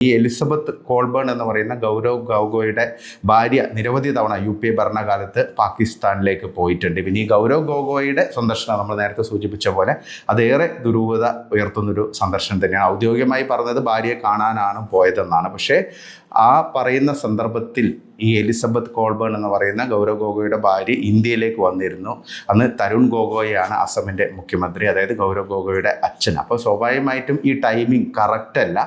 ഈ Elizabeth Colburn എന്ന് പറയുന്ന ഗൗരവ് ഗൊഗോയുടെ ഭാര്യ നിരവധി തവണ UPA ഭരണകാലത്ത് പാകിസ്ഥാനിലേക്ക് പോയിട്ടുണ്ട്. പിന്നെ ഈ ഗൗരവ് ഗൊഗോയുടെ സന്ദർശനം നമ്മൾ നേരത്തെ സൂചിപ്പിച്ച പോലെ അതേറെ ദുരൂഹത ഉയർത്തുന്നൊരു സന്ദർശനം തന്നെയാണ്. ഔദ്യോഗികമായി പറഞ്ഞത് ഭാര്യയെ കാണാനാണ് പോയതെന്നാണ്. പക്ഷേ ആ പറയുന്ന സന്ദർഭത്തിൽ ഈ എലിസബത്ത് കോൾബേൺ എന്ന് പറയുന്ന ഗൗരവ് ഗൊഗോയുടെ ഭാര്യ ഇന്ത്യയിലേക്ക് വന്നിരുന്നു. അന്ന് തരുൺ ഗൊഗോയാണ് അസമിൻ്റെ മുഖ്യമന്ത്രി, അതായത് ഗൗരവ് ഗൊഗോയുടെ അച്ഛൻ. അപ്പോൾ സ്വാഭാവികമായിട്ടും ഈ ടൈമിംഗ് കറക്റ്റ് അല്ല,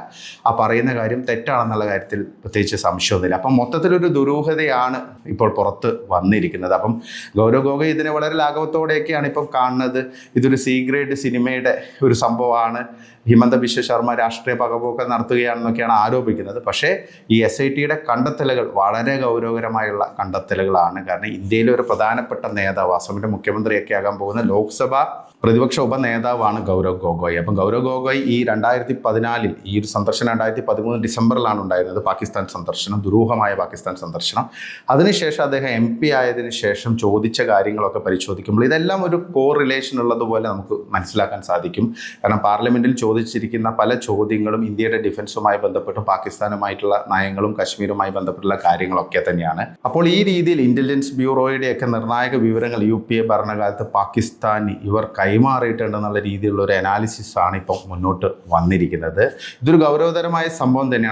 ആ പറയുന്ന കാര്യം തെറ്റാണെന്നുള്ള കാര്യത്തിൽ പ്രത്യേകിച്ച് സംശയമൊന്നുമില്ല. അപ്പം മൊത്തത്തിലൊരു ദുരൂഹതയാണ് ഇപ്പോൾ പുറത്ത് വന്നിരിക്കുന്നത്. അപ്പം ഗൗരവ് ഗൊഗോയ് ഇതിനെ വളരെ ലാഘവത്തോടെയൊക്കെയാണ് ഇപ്പം കാണുന്നത്. ഇതൊരു സി ഗ്രേഡ് സിനിമയുടെ ഒരു സംഭവമാണ്, ഹിമന്ത ബിശ്വ ശർമ്മ രാഷ്ട്രീയ പകപോക്കം നടത്തുകയാണെന്നൊക്കെയാണ് ആരോപിക്കുന്നത്. പക്ഷേ ഈ SITയുടെ കണ്ടെത്തലുകൾ വളരെ ഗൗരവകരമായുള്ള കണ്ടെത്തലുകളാണ്. കാരണം ഇന്ത്യയിലെ ഒരു പ്രധാനപ്പെട്ട നേതാവ്, അസമിൻ്റെ മുഖ്യമന്ത്രിയൊക്കെ ആകാൻ പോകുന്ന ലോക്സഭ പ്രതിപക്ഷ ഉപനേതാവാണ് ഗൗരവ് ഗൊഗോയ്. അപ്പം ഗൗരവ് ഗൊഗോയ് ഈ 2014 ഈ ഒരു സന്ദർശനം 2013 ഡിസംബറിലാണ് ഉണ്ടായിരുന്നത്, പാകിസ്ഥാൻ സന്ദർശനം, ദുരൂഹമായ പാകിസ്ഥാൻ സന്ദർശനം. അതിനുശേഷം അദ്ദേഹം MP ആയതിനു ശേഷം ചോദിച്ച കാര്യങ്ങളൊക്കെ പരിശോധിക്കുമ്പോൾ ഇതെല്ലാം ഒരു റിലേഷൻ ഉള്ളതുപോലെ നമുക്ക് മനസ്സിലാക്കാൻ സാധിക്കും. കാരണം പാർലമെൻറ്റിൽ ചോദിച്ചിരിക്കുന്ന പല ചോദ്യങ്ങളും ഇന്ത്യയുടെ ഡിഫൻസുമായി ബന്ധപ്പെട്ടും പാകിസ്ഥാനുമായിട്ടുള്ള നയങ്ങളും കശ്മീരുമായി ബന്ധപ്പെട്ടുള്ള കാര്യങ്ങളൊക്കെ തന്നെയാണ്. അപ്പോൾ ഈ രീതിയിൽ ഇൻ്റലിജൻസ് ബ്യൂറോയുടെയൊക്കെ നിർണായക വിവരങ്ങൾ UPA ഭരണകാലത്ത് പാകിസ്ഥാനി ഇവർ കൈമാറിയിട്ടുണ്ടെന്നുള്ള രീതിയിലുള്ള ഒരു അനാലിസിസ് ആണ് ഇപ്പോൾ മുന്നോട്ട് വന്നിരിക്കുന്നത്. ഇതൊരു ഗൗരവതരമായ സംഭവം തന്നെയാണ്.